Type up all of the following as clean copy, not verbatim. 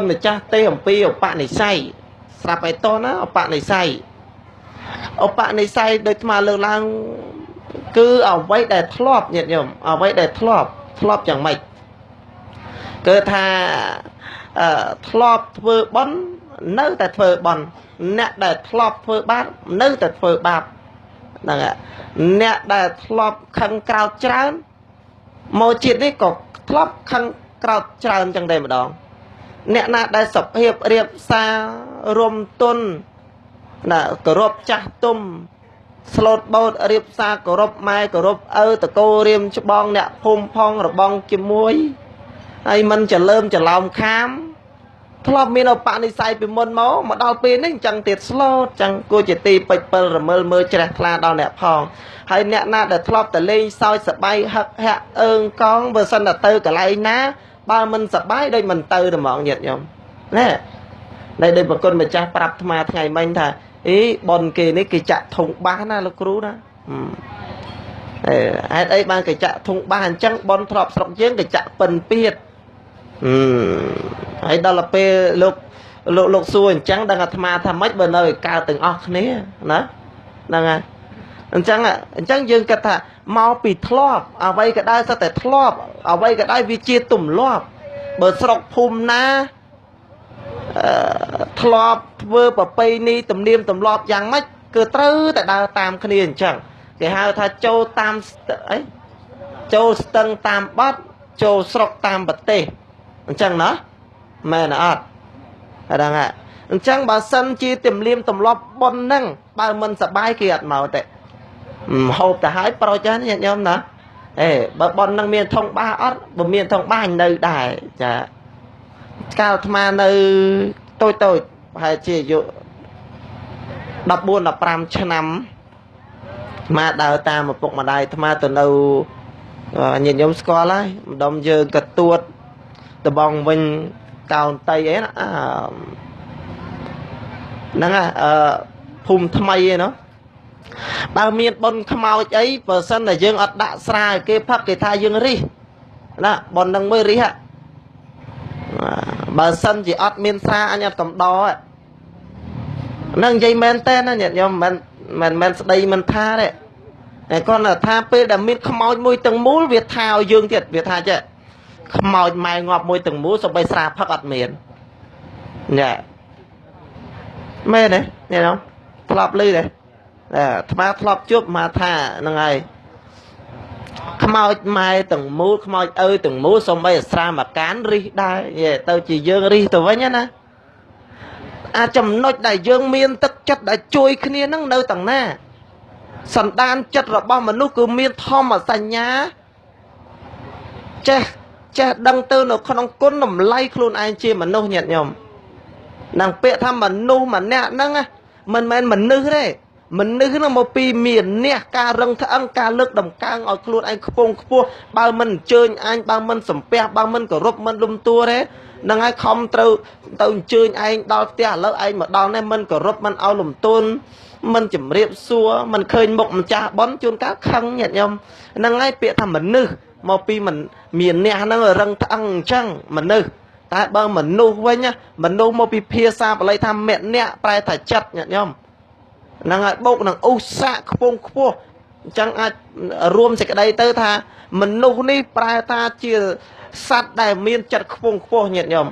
ម្ចាស់ទេអំពីឧបនិស្ស័យស្រាប់ឲ្យតណាឧបនិស្ស័យដូចស្មើលើកឡើងគឺអ្វីដែលធ្លាប់ញាតិញោមអ្វីដែលធ្លាប់យ៉ាងម៉េចគឺថាធ្លាប់ធ្វើបុណ្យនៅតែធ្វើបុណ្យអ្នកដែលធ្លាប់ធ្វើបាបនៅតែធ្វើបាបហ្នឹងអ្នកដែលធ្លាប់ខឹងក្រោធច្រើនមកជាតិនេះក៏ធ្លាប់ខឹងក្រោធច្រើនចឹងដែរម្ដងអ្នកណាដែលសភាពរៀបសាររំទុនណាគោរពចាស់ទុំស្លូតបូតរៀបសារគោរពម៉ែគោរពឪតកូរៀមច្បងអ្នកភូមិផងរបងជាមួយហើយមិនច្រើមច្រឡោមខាមធ្លាប់មានឧបនិស្ស័យពីមុនមកដល់ពេលនេះអញ្ចឹងទៀតស្លូតអញ្ចឹងគួរជាទីពេចពិលរមិលមើលជ្រះថ្លាដល់អ្នកផងហើយអ្នកណាដែលធ្លាប់តែលេងសើចសប្បាយហឹកហាក់អើងកងបើសិនតែទៅកន្លែងណាបើមិនសប្បាយដូចមិនទៅទេហ្មងញាតិញោមណែដោយប្រគុណម្ចាស់ប្រាប់អាត្មាថ្ងៃមិញថាអីប៉ុនគេនេះគេចាក់ធុងបាសណាលោកគ្រូណាហេតុអីបានគេចាក់ធុងបាសអញ្ចឹងប៉ុនធ្លាប់ស្រុកយើងគេចាក់ពិនពៀតហើយដល់ពេលលោកសួរអញ្ចឹងដឹងអាត្មាថាម៉េចបើនៅឲ្យកើតទាំងអស់គ្នាណាហ្នឹងហើយអញ្ចឹងយើងគិតថាមកពីធ្លាប់អ្វីក៏ដោយសិតតែធ្លាប់អ្វីក៏ដោយវាជាទម្លាប់បើស្រុកភូមិណាធ្លាប់ធ្វើប្រពៃណីទំនៀមទម្លាប់យ៉ាងម៉េចគឺត្រូវតែដើរតាមគ្នាអញ្ចឹងគេហៅថាចូលតាមអីចូលស្ទឹងតាមបត់ចូលស្រុកតាមប្រទេសអញ្ចឹងណាមែនអត់ហ្នឹងហើយអញ្ចឹងបើសិនជាទំនៀមទម្លាប់ប៉ុនហ្នឹងបើមិនសប្បាយគេអត់មកទេហូបទៅហើយប្រូចហ្នឹងញាតិញោមណាបើប៉ុនហ្នឹងមានធុងបាសអត់បើមានធុងបាសនៅដែរចាកាលអាត្មានៅតូចប្រហែលជាអាយុ14 15ឆ្នាំអាដើរតាមឪពុកម្ដាយអាត្មាទៅនៅញាតិញោមស្គាល់ហើយម្ដុំយើងក៏ទួតដបងវិញកោនតៃអីណាហ្នឹងភូមិថ្មីឯណោះបើមានបុណ្យខ្មោចអីបើសិនតែយើងអត់ដាក់ស្រាគេផឹកគេថាយើងរិះណាបុណ្យនឹងមើលរិះបើសិនជាអត់មានស្រាអញអត់កំដរហ្នឹងនិយាយមែនតើណាញាតិញោមមិនស្ដីមិនថាទេតែគាត់ថាពេលដែលមានខ្មោចមួយទាំងមូលវាថាឲ្យយើងទៀតវាថាចេះខ្មោចម៉ែងាប់មួយទាំងមូលសូម្បីស្រាផឹកអត់មានចាមែនទេនេះណោះធ្លាប់ឮទេអាត្មាធ្លាប់ជួបមកថាហ្នឹងហើយខ្មោចម៉ែទាំងមូលខ្មោចឪទាំងមូលសូម្បីស្រាមកកានរិះដែរទៅជាយើងរិះទៅវិញណាអាចចំណុចដែលយើងមានទឹកចិត្តដែលជួយគ្នាហ្នឹងនៅទាំងណាសន្តានចិត្តរបស់មនុស្សគឺមានធម្មសញ្ញាចេះដឹងទៅនៅក្នុងគុណតម្លៃខ្លួនឯងជាមនុស្សញាតិញោមនឹងពាក្យថាមនុស្សម្នាក់ហ្នឹងមិនមែនមនុស្សទេមនុស្សហ្នឹងមកពីមានអ្នកការរឹងថ្អឹងការលើកដំកើងឲ្យខ្លួនឯងខ្ពង់ខ្ពស់បើមិនអញ្ជើញអញបើមិនសំពះបើមិនគោរពមិនលំតួទេហ្នឹងហើយខំត្រូវទៅអញ្ជើញឯងដល់ផ្ទះឥឡូវឯងមកដល់នេះមិនគោរពមិនឲ្យលំទោនមិនជម្រាបសួរមិនឃើញមុខម្ចាស់ប៉ុនជួនកាលខឹងញាតិញោមហ្នឹងហើយពាក្យថាមនុស្សមកពីមិនមានអ្នកហ្នឹងរឹងថ្អឹងអញ្ចឹងមនុស្សតែបើមនុស្សវិញមនុស្សមកពីភាសាបាលីថាមអ្នកប្រែថាចិត្តញាតិញោមហ្នឹងហើយបូកនឹងឧស្សាហ៍ខ្ពង់ខ្ពស់អញ្ចឹងអាចរួមសេចក្តីទៅថាមនុស្សនេះប្រែថាជាសត្វដែលមានចិត្តខ្ពង់ខ្ពស់ញាតិញោម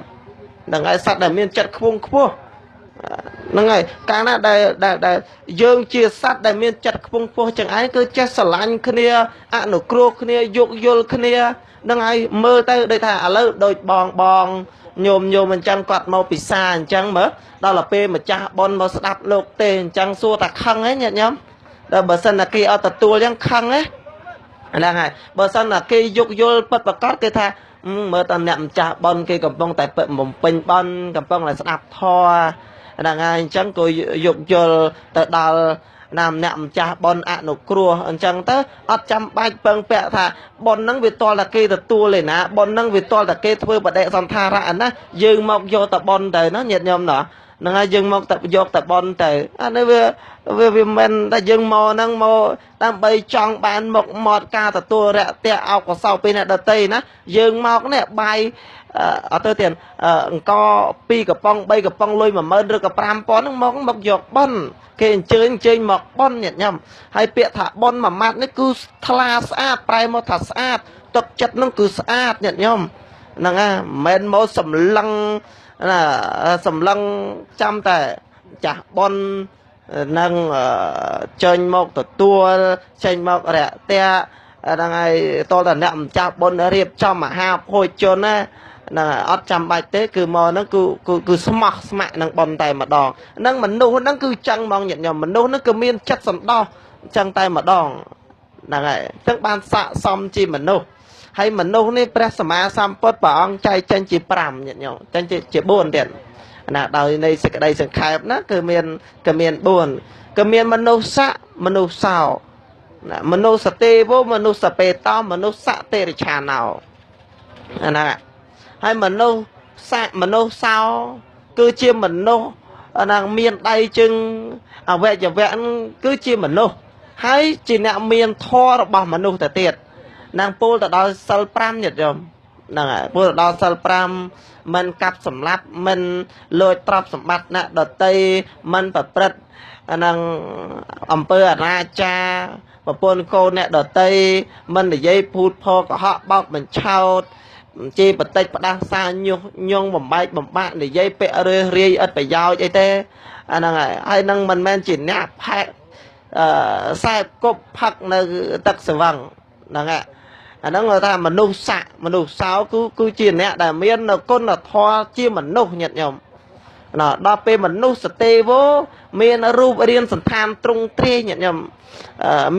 ហ្នឹងហើយសត្វដែលមានចិត្តខ្ពង់ខ្ពស់ហ្នឹងហើយកាលណាដែលយើងជាសត្វដែលមានចិត្តខ្ពង់ខ្ពស់ចឹងឯងគឺចេះស្រឡាញ់គ្នាអនុគ្រោះគ្នាយោគយល់គ្នាហ្នឹងហើយមើលទៅដូចថាឥឡូវដូចបងញោមអញ្ចឹងគាត់មកពិសាអញ្ចឹងមើលដល់ទៅពេលម្ចាស់ប៉ុនមកស្ដាប់លោកទេអញ្ចឹងសួរតែខឹងហ៎ញាតិញោមដល់បើសិនតែគេអត់ទទួលអញ្ចឹងខឹងហ៎ហ្នឹងហើយបើសិនតែគេយោគយល់ពិតប្រាកដគេថាមើលតអ្នកម្ចាស់ប៉ុនគេកំពុងតែបំពេញប៉ុនកំពុងតែស្ដាប់ធម៌ហ្នឹងហើយអញ្ចឹងក៏យោគយល់ទៅដល់ណាម្នាក់ម្ចាស់ប៉ុនអនុគ្រោះអញ្ចឹងទៅអត់ចាំបាច់ពឹងពាក់ថាប៉ុនហ្នឹងវាតល់តែគេទទួលឯណាប៉ុនហ្នឹងវាតល់តែគេធ្វើបដិសន្ធារៈណាយើងមកយកតប៉ុនទៅណាញាតិញោមណា នឹងហើយយើងមកតែយកតែបនទៅអានេះវាមិនតែយើងមកហ្នឹងមកដើម្បីចង់បានមកមាត់ការទទួលរយៈអោកសោពីអ្នកដតីណាយើងមកនេះបាយអត់ទៅទៀតអង្គ2កំប៉ុង3កំប៉ុងលុយ10000ឬក៏5000ហ្នឹងមកយកបនគេអញ្ជើញមកបនញាតិញោមហើយពាក្យថាបនមួយម៉ាត់នេះគឺថ្លាស្អាតប្រែមកថាស្អាតទឹកចិត្តហ្នឹងគឺស្អាតញាតិញោមហ្នឹងមិនមែនមកសម្លឹងណាសម្លឹងចាំតែចាស់បននឹងចេញមកទទួលចេញមករយៈហ្នឹងហើយតលតអ្នកម្ចាស់បនរៀបចំមហាភោជនណាហ្នឹងអត់ចាំបាច់ទេគឺមកហ្នឹងគឺស្មោះស្ម័គ្រនឹងបនតែម្ដងហ្នឹងមនុស្សហ្នឹងគឺចឹងហ្មងញាតិញោមមនុស្សហ្នឹងគឺមានចិត្តសន្តោសចឹងតែម្ដងហ្នឹងហើយចឹងបានស័ក្តិសមជាមនុស្សហើយមនុស្សនេះព្រះសម្មាសម្ពុទ្ធព្រះអង្គចែកចេញជា5ញាតិញោមចេញជា4ទៀតណាដោយនៃសេចក្តីសង្ខេបណាគឺមាន4គឺមានមនុស្សៈមនុស្សោណាមនុស្សទេវមនុស្សបេតោមនុស្សៈទេរិឆាណោណាហើយមនុស្សោគឺជាមនុស្សណាមានដៃជើងអវយវៈគឺជាមនុស្សហើយជាអ្នកមានធម៌របស់មនុស្សទៅទៀតនឹងពោលទៅដល់សិល5ញាតិញោមហ្នឹងហើយពោលទៅដល់សិល5មិនកាប់សម្លាប់មិនលួចទ្រព្យសម្បត្តិអ្នកដតីមិនប្រព្រឹត្តនឹងអំពើអនាចារប្រពន្ធកូនអ្នកដតីមិននិយាយភូតផកុហកបោកបញ្ឆោតជេរបតិចផ្ដាសាញុះញង់បំបែកបំបាក់និយាយពាក្យរើសរាយឥតប្រយោជន៍អីទេអាហ្នឹងហើយនឹងមិនមែនជាអ្នកផែកខ្សែគប់ផឹកនៅទឹកស្វឹងហ្នឹងហើយអាហ្នឹងគេថាមនុស្សសោគឺជាអ្នកដែលមាននៅគុណធម៌ជាមនុស្សញាតិញោមណាដល់ពេលមនុស្សទេវមានរូបរាងសន្តានទ្រង់ទ្រាយញាតិញោម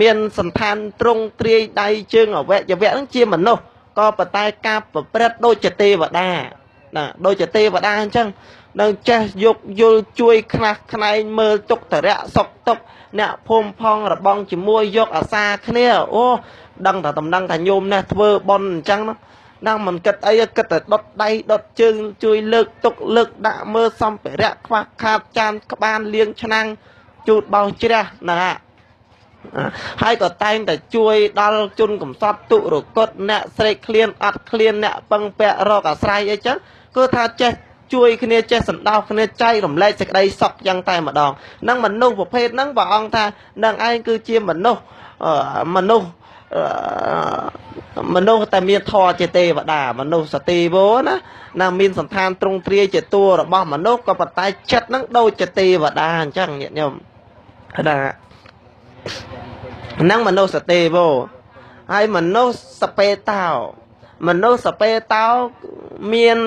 មានសន្តានទ្រង់ទ្រាយដៃជើងអវយវៈហ្នឹងជាមនុស្សក៏ប៉ុន្តែការប្រព្រឹត្តដូចជាទេវតាណាដូចជាទេវតាអញ្ចឹងនឹងចេះយកយល់ជួយខ្នះខ្នែងមើលទុកតរៈសុខទុកអ្នកភូមិផងរបងជាមួយយកអាសាគ្នាអូដឹងតែតំណឹងថាញោមនេះធ្វើបន់អញ្ចឹងហ្នឹងមិនគិតអីគិតតែដុតដៃដុតជើងជួយលើកទុកលើកដាក់មើលសម្ភារៈខ្វះខាតចានក្បានលាងឆ្នាំងជូតបោសជ្រះហ្នឹងហើយក៏តែងតែជួយដល់ជនកំសត់ទុរគតអ្នកស្រេកឃ្លានអត់ឃ្លានអ្នកពឹងពាក់រកអាស្រ័យអីចឹងគឺថាចេះជួយគ្នាចេះសន្តោសគ្នាចែករំលែកសេចក្តីសុខយ៉ាងតែម្ដងហ្នឹងមនុស្សប្រភេទហ្នឹងព្រះអង្គថានឹងឯងគឺជាមនុស្សតែមានធម៌ជាទេវតាមនុស្សសទេវណាមានសន្តានទ្រង់ទ្រាយជាតួរបស់មនុស្សក៏ប៉ុន្តែចិត្តហ្នឹងដូចជាទេវតាអញ្ចឹងញាតិញោមណាហ្នឹងមនុស្សទេវហើយមនុស្សពេតោមាន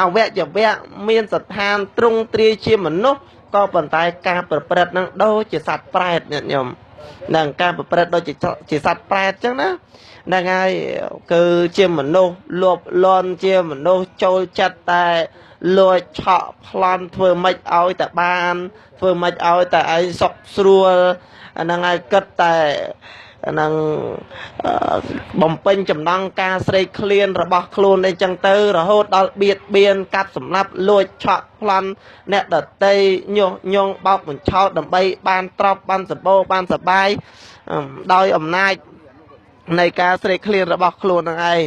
អវយវៈមានសន្តានទ្រង់ទ្រាយជាមនុស្សក៏ប៉ុន្តែការប្រព្រឹត្តហ្នឹងដូចជាសត្វប្រែតញាតិញោមនឹងការប្រព្រឹត្តដូចជាសត្វប្រែតអញ្ចឹងណាហ្នឹងហើយគឺជាមនុស្សលោភលន់ជាមនុស្សចូលចិត្តតែលួចឆក់ប្លន់ធ្វើម៉េចឲ្យតែបានធ្វើម៉េចឲ្យតែឯងសុខស្រួលហ្នឹងហើយគិតតែហ្នឹងបំពេញចំណងការស្រេកឃ្លានរបស់ខ្លួនអីចឹងទៅរហូតដល់បៀតបៀនកាប់សម្លាប់លួចឆក់ប្លន់អ្នកដតីញុះញង់បោកបញ្ឆោតដើម្បីបានទ្រព្យបានសម្បូរបានសប្បាយដោយអំណាចនៃការស្រេកឃ្លានរបស់ខ្លួននឹងឯង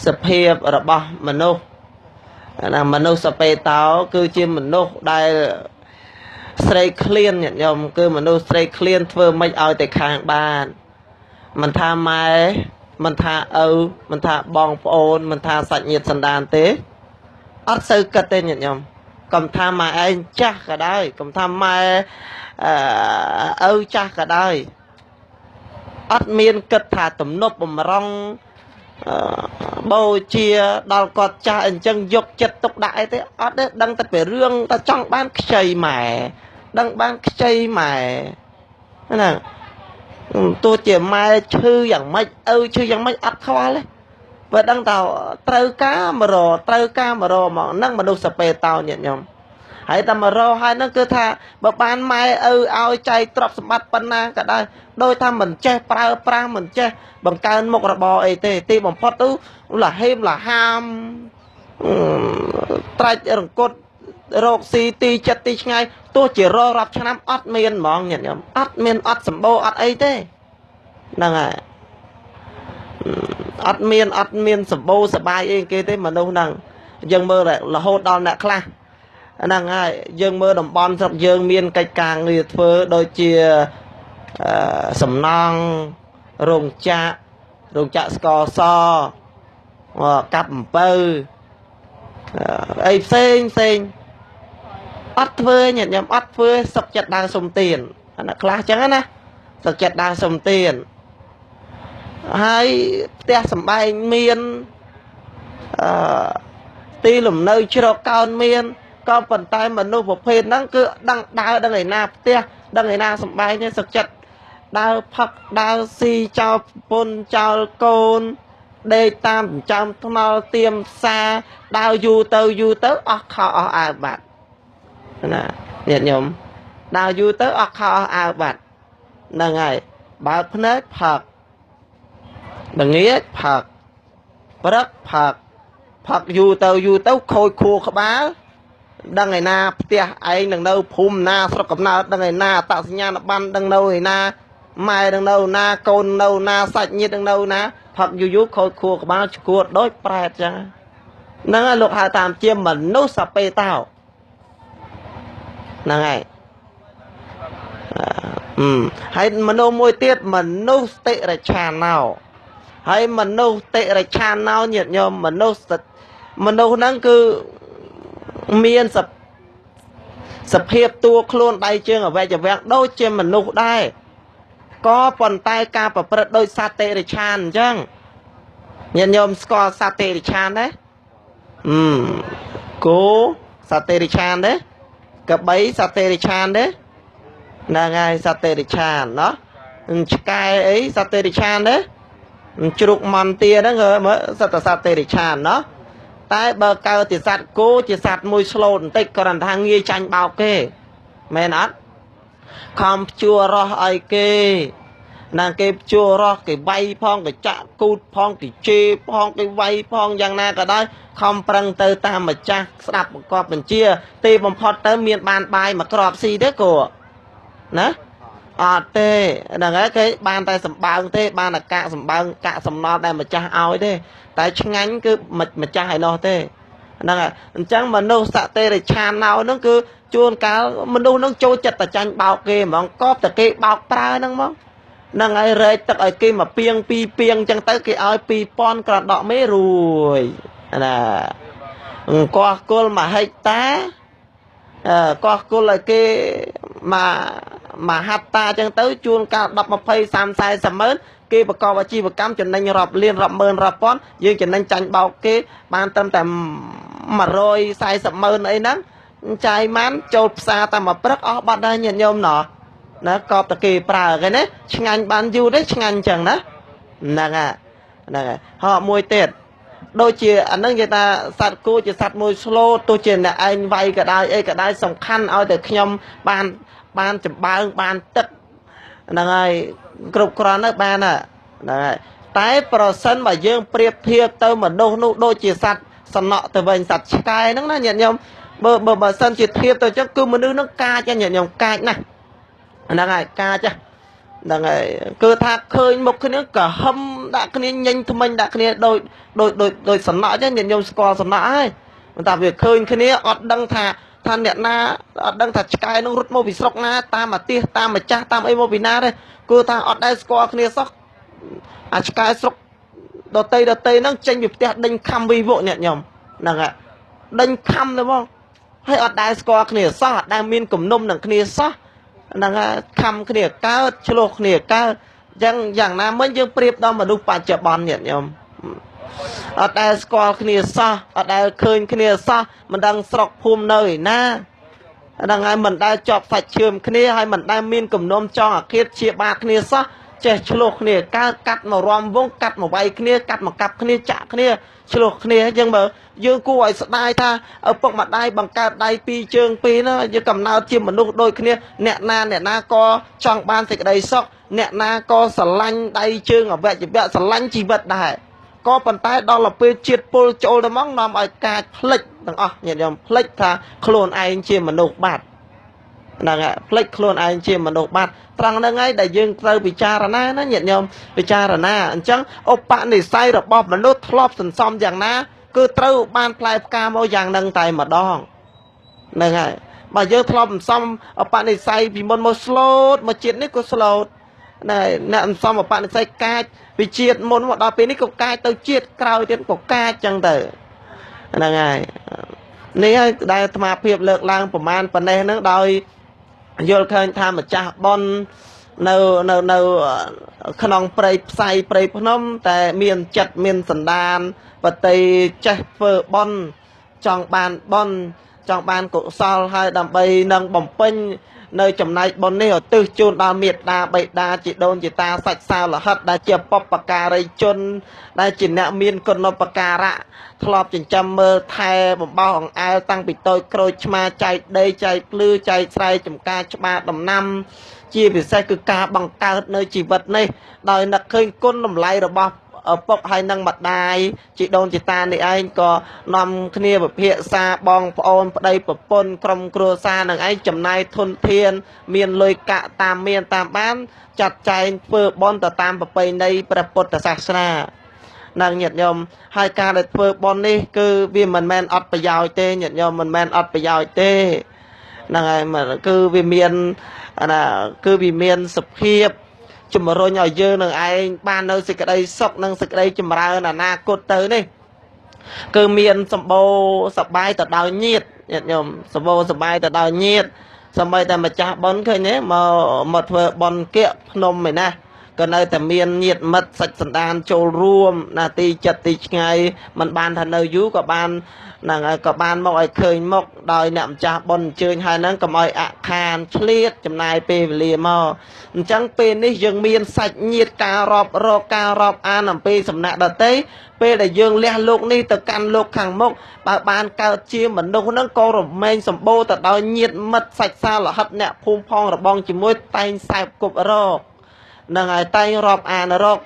សភាពរបស់មនុស្សណាមនុស្សសពេតោគឺជាមនុស្សដែលស្រេកឃ្លានញាតិញោមគឺមនុស្សស្រេកឃ្លានធ្វើម៉េចឲ្យតែខាងបានមិនថាម៉ែមិនថាឪមិនថាបងប្អូនមិនថាសាច់ញាតិសន្តានទេអត់សូវគិតទេញាតិញោមកុំថាម៉ែឯងចាស់ក៏ដោយកុំថាម៉ែឪចាស់ក៏ដោយអត់មានគិតថាទំនប់បំរុងបូជាដល់គាត់ចាស់អញ្ចឹងយកចិត្តទុកដាក់អីទេអត់ទេដឹងតែពីរឿងតែចង់បានខ្ចីម៉ែដឹងបានខ្ចីម៉ែណាទោះជាម៉ែឈឺយ៉ាងម៉េចឪឈឺយ៉ាងម៉េចអត់ខ្វល់ទេបើដឹងតែត្រូវការមករមកហ្នឹងមនុស្សសពេតោញាតិញោមហើយតែមករហើយហ្នឹងគឺថាបើបានម៉ែឪឲ្យចែកទ្រព្យសម្បត្តិប៉ុណ្ណាក៏ដោយដោយថាមិនចេះប្រើប្រាស់មិនចេះបង្កើនមុខរបរអីទេទីបំផុតទៅលហេមលហាមត្រាច់រង្គត់ រោគស៊ីទីចិត្តទីឆ្ងាយទោះជារករាប់ឆ្នាំអត់មានហ្មងញាតិញោមអត់មានអត់សម្បូរអត់អីទេហ្នឹងហើយអត់មានសម្បូរសបាយអីគេទេមនុស្សហ្នឹងយើងមើលរហូតដល់អ្នកខ្លះហ្នឹងហើយយើងមើលតំបន់ស្រុកយើងមានកិច្ចការងារធ្វើដូចជាសំណង់រោងចក្រស្ករសកាប់អំពៅអីផ្សេងអត់ធ្វើញាតិញោមអត់ធ្វើសុខចិត្តដើរសុំទានអាអ្នកខ្លះចឹងណាសុខចិត្តដើរសុំទានហើយផ្ទះសម្បែងមានទីលំនៅជ្រកកោនមានក៏ប៉ុន្តែមនុស្សប្រភេទហ្នឹងគឺដឹងដើរដឹងឯណាផ្ទះដឹងឯណាសម្បែងទេសុខចិត្តដើរផឹកដើរស៊ីចោលប្រពន្ធចោលកូនដេកតាមចិញ្ចើមថ្នល់ទៀមផ្សារដើរយូរទៅអស់ខោអស់អាវបាត់ណាញាតិញោមដើរយូរទៅអស់ខោអស់អាវបាត់ហ្នឹងហើយបើកភ្នែកផឹកល្ងាចផឹកព្រឹកផឹកយូរទៅខូចខួរក្បាលដឹងឯណាផ្ទះឯងនឹងនៅភូមិណាស្រុកកំណើតដឹងឯណាអត្តសញ្ញាណប័ណ្ណដឹងនៅឯណាម៉ែនឹងនៅណាកូននៅណាសាច់ញាតិនឹងនៅណាផឹកយូរខូចខួរក្បាលឈួតដូចប្រែតចឹងហ្នឹងហើយលោកហៅតាមជាមនុស្សសពេតោហ្នឹងហើយហើយមនុស្សមួយទៀតមនុស្សតិរច្ឆាណោហើយមនុស្សតិរច្ឆាណោញាតិញោមមនុស្សហ្នឹងគឺមានសភាពតួខ្លួនដៃជើងអវយវៈដូចជាមនុស្សដែរក៏ប៉ុន្តែការប្រព្រឹត្តដូចសត្វតិរច្ឆានអញ្ចឹងញាតិញោមស្គាល់សត្វតិរច្ឆានទេគោសត្វតិរច្ឆានទេកបីសត្វតិរច្ឆានទេហ្នឹងហើយសត្វតិរច្ឆានណោះឆ្កែអីសត្វតិរច្ឆានទេជ្រូកមន្ទាហ្នឹងមើលសត្វតិរច្ឆានណោះតែបើកើតជាសត្វគោជាសត្វមួយស្លូតបន្តិចគ្រាន់តែងាយចាញ់បោកគេមែនអត់ខំព្យួររស់ឲ្យគេណាគេព្យួររស់គេវាយផងគេចាក់គូតផងគេជេរផងគេវាយផងយ៉ាងណាក៏ដោយខំប្រឹងទៅតាមម្ចាស់ស្ដាប់បង្គាប់បញ្ជាទីបំផុតទៅមានបានបាយមួយគ្រាប់ស៊ីទេគោណាអត់ទេហ្នឹងហើយគេបានតែសម្បើងទេបានតែកាក់សម្បើងកាក់សំណល់តែម្ចាស់ឲ្យទេតែឆ្ងាញ់គឺម្ចាស់ឯនោះទេហ្នឹងហើយអញ្ចឹងមនុស្សសតិរិឆានណោហ្នឹងគឺជួនកាលមនុស្សហ្នឹងចូលចិត្តតែចាញ់បោកគេហ្មងកប់តែគេបោកប្រើហ្នឹងហ្មងហ្នឹងហើយរែកទឹកឲ្យគេមកពីងពីរពីងអញ្ចឹងទៅគេឲ្យ2000ក្រដកមេរួយណាអង្គោះគុល1ហិកតាកោះគុលឲ្យគេមហាត់តាអញ្ចឹងទៅជួនកាល10 20 30 40ម៉ឺនគេប្រកបអាជីវកម្មចំណេញរាប់លានរាប់ម៉ឺនរាប់ពាន់យើងចំណេញចាញ់បោកគេបានត្រឹមតែ140ម៉ឺនអីហ្នឹងចាយម៉ានចូលផ្សារតែមួយព្រឹកអស់បាត់ហើយញាតិញោមណោះណាកប់តែគេប្រើគេណាឆ្ងាញ់បានយូរទេឆ្ងាញ់អញ្ចឹងណាហ្នឹងហើយហោមួយទៀតដូចជាអានឹងនិយាយថាសត្វគោជាសត្វមួយស្លូតទោះជាអ្នកឯងវាយក៏ដោយអីក៏ដោយសំខាន់ឲ្យតែខ្ញុំបានចម្បើងបានទឹកហ្នឹងហើយគ្រប់គ្រាន់ទៅបានហ្នឹងហើយតែប្រសិនបើយើងប្រៀបធៀបទៅមនុស្សនោះដូចជាសត្វសំណក់ទៅវិញសត្វឆ្កែហ្នឹងណាញាតិញោមបើសិនជាធៀបទៅអញ្ចឹងគឺមនុស្សហ្នឹងកាចញាតិញោមកាចណាស់ហ្នឹងហើយកាចហ្នឹងហើយគឺថាឃើញមុខគ្នាក៏ហឹមដាក់គ្នាញញថ្មិញដាក់គ្នាដូចសំណក់អញ្ចឹងញាតិញោមស្គាល់សំណក់ហើយតែវាឃើញគ្នាអត់ដឹងថាអ្នកណាអត់ដឹងថាឆ្កែនឹងរត់មកពីស្រុកណាតាមអាទិសតាមម្ចាស់តាមអីមកពីណាទេគឺថាអត់ដែលស្គាល់គ្នាសោះអាឆ្កែស្រុកដតីហ្នឹងចេញពីផ្ទះដេញខំវីវក់អ្នកញោមហ្នឹងហើយដេញខំទៅហ្មងហើយអត់ដែលស្គាល់គ្នាសោះអត់ដែលមានគំនុំនឹងគ្នាសោះហ្នឹងហើយខំគ្នាកើតឆ្លោះគ្នាកើតអញ្ចឹងយ៉ាងណាមិញយើងប្រៀបដល់មនុស្សបច្ចុប្បន្នញាតិញោមអត់ដែលស្គាល់គ្នាសោះអត់ដែលឃើញគ្នាសោះមិនដឹងស្រុកភូមិនៅឯណាហ្នឹងហើយមិនដែលជាប់សាច់ឈាមគ្នាហើយមិនដែលមានគំនុំចង់អាឃាតជាបាគ្នាសោះចេះឆ្លោះគ្នាកើតកាត់មករំវងកាត់មកវាយគ្នាកាត់មកកាប់គ្នាចាក់គ្នាឆ្លោះគ្នាអញ្ចឹងមើលយើងគួរឲ្យស្ដាយថាឪពុកម្ដាយបង្កើតដៃពីរជើងពីរណាយើងកំណើតជាមនុស្សដូចគ្នាអ្នកណាក៏ចង់បានសេចក្តីសុខអ្នកណាក៏ស្រឡាញ់ដៃជើងអវយវៈស្រឡាញ់ជីវិតដែរ ក៏ប៉ុន្តែដល់ទៅពេលជាតិពុលចូលទៅមកនាំឲ្យការផ្លិចទាំងអស់ញាតិញោមផ្លិចថាខ្លួនឯងជាមនុស្សបាត់ហ្នឹងហើយផ្លិចខ្លួនឯងជាមនុស្សបាត់ត្រង់ហ្នឹងហើយដែលយើងត្រូវពិចារណាណាញាតិញោមពិចារណាអញ្ចឹងឧបនិស្ស័យរបស់មនុស្សធ្លាប់សន្សំយ៉ាងណាគឺត្រូវបានផ្លែផ្កាមកយ៉ាងហ្នឹងតែម្ដងហ្នឹងហើយបើយើងធ្លាប់សន្សំឧបនិស្ស័យពីមុនមកស្លូតមកជាតិនេះក៏ស្លូតអ្នកសន្សំឧបនិស្ស័យកាចពីជាតិមុនមកដល់ពេលនេះក៏កាចទៅជាតិក្រោយទៀតក៏កាចចឹងទៅហ្នឹងហើយនេះហើយដែលអាត្មាភាពលើកឡើងប្រមាណប៉ុណ្ណេះហ្នឹងដោយយល់ឃើញថាម្ចាស់ប៉ុននៅក្នុងព្រៃផ្សៃព្រៃភ្នំតែមានចិត្តមានសន្តានបតីចេះធ្វើប៉ុនចង់បានប៉ុនចង់បានកុសលហើយដើម្បីនឹងបំពេញនៅចំណែកបុណ្យនេះឧទ្ទិសជូនដល់មេត្តាបិតាជីដូនជីតាសាច់សាលហិតដែលជាបុព្វការីជនដែលជាអ្នកមានគុណូបការៈធ្លាប់ចិញ្ចឹមមើលថែបំបោសអង្អែលតាំងពីតូចក្រូចឆ្មាចែកដីចែកភ្លឺចែកស្រែចំការច្បារដំណាំជាពិសេសគឺការបង្កើតនៅជីវិតនេះដោយនឹកឃើញគុណតម្លៃរបស់ឪពុកហើយនឹងម្ដាយជីដូនជីតានេះឯងក៏នាំគ្នាពិភាក្សាបងប្អូនប្តីប្រពន្ធក្រុមគ្រួសារនឹងឯងចំណាយធនធានមានលុយកាក់តាមមានតាមបានចាត់ចែងធ្វើបុណ្យទៅតាមប្រពៃណីព្រះពុទ្ធសាសនានឹងញាតិញោមហើយការដែលធ្វើបុណ្យនេះគឺវាមិនមែនអត់ប្រយោជន៍ទេញាតិញោមមិនមែនអត់ប្រយោជន៍ទេហ្នឹងហើយគឺវាមានសភាពជំរុញឲ្យយើងនឹងឯងបាននៅសេចក្តីសុខនិងសេចក្តីចម្រើនអនាគតទៅនេះគឺមានសម្បូរសប្បាយទៅដោយញាតិញាតិញោមសម្បូរសប្បាយទៅដោយញាតិសម្បីតែម្ចាស់បុណ្យឃើញទេមកធ្វើបុណ្យគៀកភ្នំឯណាក៏នៅតែមានញាតិមិត្តសាច់សន្តានចូលរួមណាទីចិត្តទីឆ្ងាយមិនបានថានៅយូរក៏បានហ្នឹងហើយក៏បានមកឲ្យឃើញមុខដោយអ្នកម្ចាស់បុណ្យអញ្ជើញហើយហ្នឹងកុំឲ្យអខានឆ្លៀតចំណាយពេលវេលាមកអញ្ចឹងពេលនេះយើងមានសាច់ញាតិការរាប់រកការរាប់អានអំពីសំណាក់ដតីពេលដែលយើងលះលោកនេះទៅកាន់លោកខាងមុខបើបានកើតជាមនុស្សហ្នឹងក៏រមែងសម្បូរទៅដោយញាតិមិត្តសាច់សាលហិតអ្នកភូមិផងរបងជាមួយតែងសែបគប់រកនឹងឲ្យតែងរាប់អានរក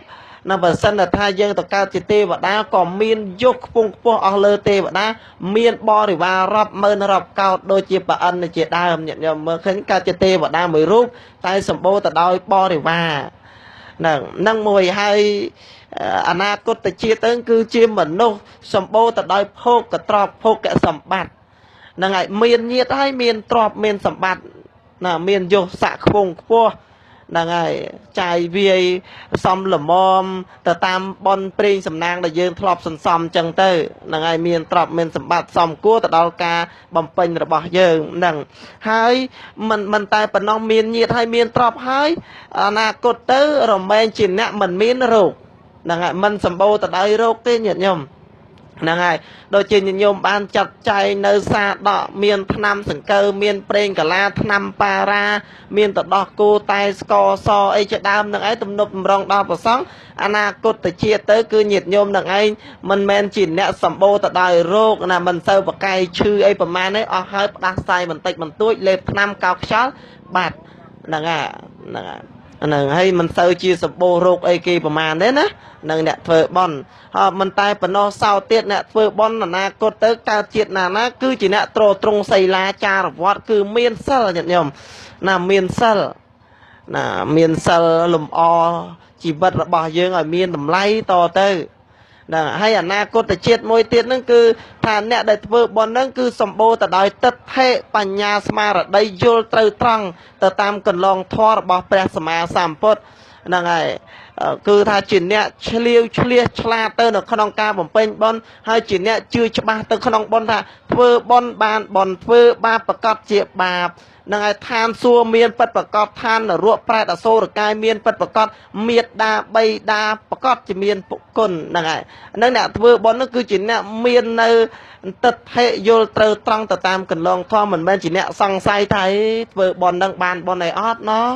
នៅបើសិនថាយើងទៅកើតជាទេវតាក៏មានយុគខ្ពង់ខ្ពស់អស់លើទេវតាមានបរិវាររាប់ម៉ឺនរាប់កោដដូចជាប្រអិនជាដើមញាតិញោមមើលឃើញកើតជាទេវតាមួយរូបតែសម្បូរទៅដោយបរិវារនឹងមួយហើយអនាគតជាតិទៅគឺជាមនុស្សសម្បូរទៅដោយភោគទ្រព្យភោគសម្បត្តិនឹងហើយមានញាតិហើយមានទ្រព្យមានសម្បត្តិណាមានយសស័កខ្ពង់ខ្ពស់ហ្នឹងហើយចាយវាយសំលមមទៅតាមបនព្រេងសំណាងដែលយើងធ្លាប់សន្សំចឹងទៅហ្នឹងហើយមានទ្រព្យមានសម្បត្តិសមគួរទៅដល់ការបំពេញរបស់យើងហ្នឹងហើយមិនតែប៉ុណ្ណោះមានញាតិហើយមានទ្រព្យហើយអនាគតទៅរមែងជាអ្នកមិនមានរោគហ្នឹងហើយមិនសម្បូរទៅដោយរោគទេញាតិញោមហ្នឹងហើយដូចជាញញោមបានចាត់ចែងនៅសាដកមានថ្នាំសង្កើមានប្រេងកាឡាថ្នាំប៉ារ៉ាមានទៅដោះគោតែស្ករសអីជាដើមនឹងឯងទំនប់តម្រងដល់ប្រសងអនាគតជាតិទៅគឺញាតិញោមនឹងឯងមិនមែនជាអ្នកសម្បូរទៅដោយរោគណាមិនសូវប្រកែកឈឺអីប្រមាណទេអស់ហើយផ្ដាសាយបន្តិចបន្តួចលេបថ្នាំកោកខ្យល់បាត់ហ្នឹងហ្នឹងហើយមិនសូវជាសម្បូររោគអីគេប្រមាណទេណានឹងអ្នកធ្វើបន់ហើយមិនតែប៉ុណ្ណោះសោទៀតអ្នកធ្វើបន់អនាគតទៅកើតជាតិណាគឺជាអ្នកត្រត្រង់សីលាចារវត្តគឺមានសិលញាតិញោមណាមានសិលណាមានសិលលំអជីវិតរបស់យើងឲ្យមានតម្លៃតទៅហើយអនាគតជាតិមួយទៀតហ្នឹងគឺថាអ្នកដែលធ្វើបុណ្យហ្នឹងគឺសម្បូរទៅដោយទិដ្ឋិបញ្ញាស្មារតីយល់ត្រូវត្រង់ទៅតាមកន្លងធម៌របស់ព្រះសម្មាសម្ពុទ្ធហ្នឹងហើយគឺថាជាអ្នកឆ្លៀវឆ្លៀសឆ្លាតទៅនៅក្នុងការបំពេញបុណ្យហើយជាអ្នកជឿច្បាស់ទៅក្នុងបុណ្យថាធ្វើបុណ្យបានបុណ្យធ្វើបាបប្រកបជាបាបនឹងឲ្យឋានសួគ៌មានពិតប្រកបឋាននរកប្រែតអសូរកាយមានពិតប្រកបមេត្តាបៃតាប្រកបជាមានពុគុណហ្នឹងហើយនឹងអ្នកធ្វើបុណ្យនោះគឺជាអ្នកមាននៅទិដ្ឋិយល់ត្រូវត្រង់ទៅតាមកន្លងធម៌មិនមែនជាអ្នកសង្ស័យថាធ្វើបុណ្យនឹងបានបុណ្យអីអត់ណោះ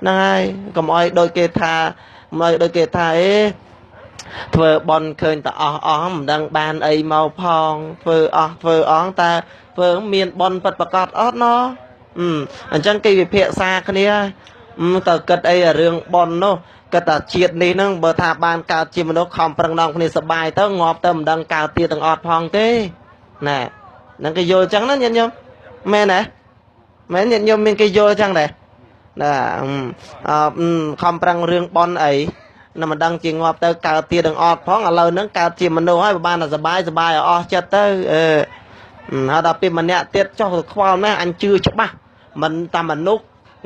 ហ្នឹងហើយកុំឲ្យដូចគេថាធ្វើបន់ឃើញតែអស់មិនដឹងបានអីមកផងធ្វើអស់តែធ្វើមានបន់ពិតប្រកបអត់ណោះអញ្ចឹងគេវិភាសាគ្នាទៅគិតអីរឿងបន់នោះ ก็แต่เฉียดนี่นั่งเบอร์ทาบานกาวจิมโนคอมปรังนองคนนี้สบายเต้างอบเติมดังกาวตีตังออดพองเต้น่ะนั่งก็โยจังนั่นยันยมแม่ไหนแม่ยันยมมีก็โยจังไหนน่ะคอมปรังเรื่องบอลไอ้นั่นมันดังจริงงอบเต้ากาวตีตังออดพองเรานั่งกาวจิมโนให้บ้านสบายสบายอ๋อจัดเต้ฮะดับปีมันเนี่ยเตี้ยเจ้าควายแม่อันชื่อชับบ้ามันตามมันนุก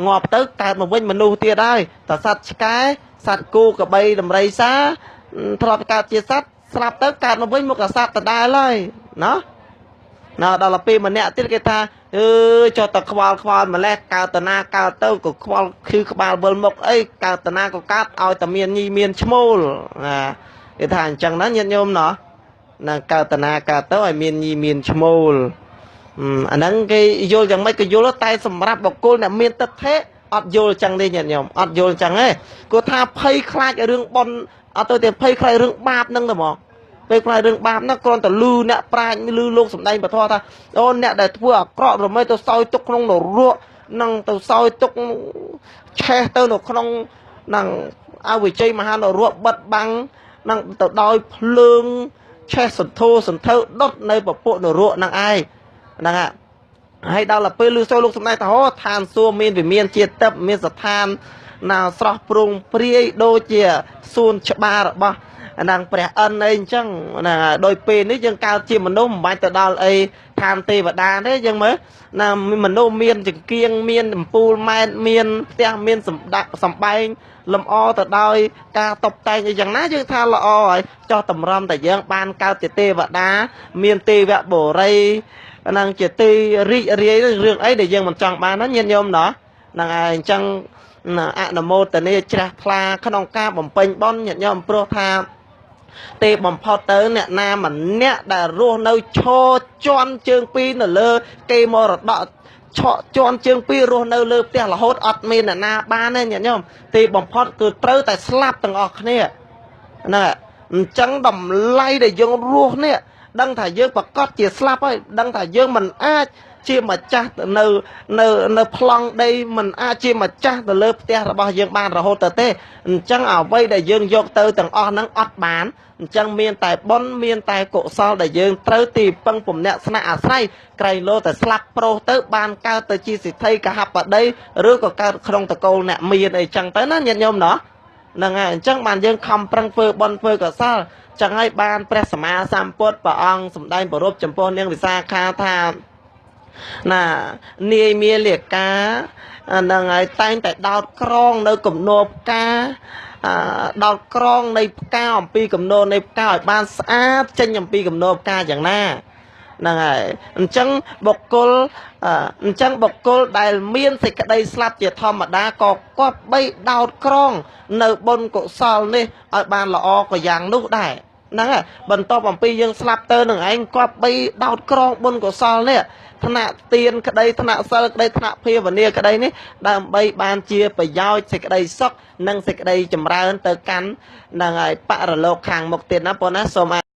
งอบเต้กาวมาวิ่งมันนูเตี้ยได้แต่สัตว์กายสัตว์กูกับใบดำไรซาทรการเจียสัตว์สลับเติร์การมาวิ่งมุกกับสัตว์แต่ได้เลยเนาะดาลปีมันเนี่ยที่เราท่าจอตะควาลมาแลกกาวตนากาวเต้ากับควาลคือขบาลเบิลมกกาวตนากับกัดเอาแต่เมียนยีเมียนชมูลที่ทานจังนั้นยันยมเนาะกาวตนากาวเต้าไอเมียนยีเมียนชมูลอันนั้นก็โยยังไม่ก็โยแล้วตายสำหรับบอกกูเนี่ยเมียนตะเทะอัดโยจังได้ยันยมอัดโยจังกูท่าเพย์คลายเรื่องบอลเอาตัวเดียวเพย์คลายเรื่องบาปนั่งนะหมอเพย์คลายเรื่องบาปนั่งกรอนแต่ลือเนี่ยปลายลือโลกสมได้ปะทอท่าโอ้เนี่ยได้ทั่วเกราะเราไม่ตัวซอยตุกนองหนูรัวนั่งตัวซอยตุกแช่ตัวหนูนองนั่งเอาวิจัยมาหาหนูรัวบัดบังนั่งตัวดอยเพลิงแช่สุดโทสุดเท่าดดในปะปะหนูรัวนั่งไอนั่งให้ดาวละเปลือโซลูกสมัยแต่โหทานซัวเมียนไปเมียนเจียตับเมียนสถานนาสระปรุงเปรี้ยโดเจียซูนฉบาร์บ่นางเปรี้ยอันเองจังโดยปีนี้ยังกาวจีมันนุ่มใบแต่ดาวทานเตวดาได้ยังมั้ยมันนุ่มเมียนจึงเกียงเมียนปูแมนเมียนเตี้ยเมียนสัมใบลำอแต่ดอยกาตบแต่งอย่างนั้นยังทานละอจอตำรำแต่ยังบานกาวเตวดาเมียนเตวโบไรนางจะตีริเรียเรื่องไอ้เดี๋ยวยังมันจังมานั้นยันยมเนาะนางไอ้จังอะนโมแต่เนี่ยจะพลาขนมกาบ่มเป็นบอนยันยมโปรธาเตะบ่มพอเตอร์เนี่ยนามันเนี่ยได้รู้ในโชจอนเชิงปีน่ะเลยเกมรดชอจอนเชิงปีรู้ในเลยเตี้ยละโหดอัดเมนนาบ้านเนี่ยยันยมเตะบ่มพอคือเตอแต่สลับต่างออกเนี่ยนั่นแหละจังดำไล่ได้ยังรู้เนี่ยดังถ่ายเยอะประกอบเจียสลับไว้ดังถ่ายเยอะมันอาเชี่ยมาจ้าในพลังได้มันอาเชี่ยมาจ้าแต่เลิกเตี้ยระบายยังบ้านเราโหดเต้จังเอาไว้ได้ยังยกเตอต่างอ้อนั่งอัดบานจังเมียนแต่บอนเมียนแต่โกซอลได้ยังเตอตีปังผมเนี่ยสนะอาศัยไกลโลแต่สลับโปรเตอร์บานก้าวเตอจีสิทธิ์ไทยกะหับปะได้หรือก็การครองตะโกนเนี่ยเมียนไอจังเตอนั่นยันยมเนาะนั่งไงจังมันยังคำปรังเฟอบอลเฟอก็ซาจังให้บานประสมาสามปดปะองสมได้ปรบจำปนเนียงวิสาคาทาเนียเมียเลียกานั่งไงแต่งแต่ดาวกรองในกลุ่มโนบกาดาวกรองในก้าวปีกลุ่มโนในก้าวบ้านสะอาดจังยำปีกลุ่มโนบกาอย่างหน้านั่งไงจังบกกลจังบกกลได้เมียนสิกได้สลับเจทอมดาก็ใบดาวกรองในบนกุศลนี่ไอ้บ้านละอก็อย่างนู้ได้นั่งไงบรรทบปียังสลับเตอหนึ่งไอ้ก็ใบดาวกรองบนกุศลเนี่ยธนาเตียนกระไดธนาเซลกระไดธนาเพียวันนี้กระไดนี่ได้ใบบานเชียไปย้อยสิกระไดซอกนั่งสิกระไดจำราเตอกันนั่งไงปะระโลกคางหมกเตียนนะปนนะสมา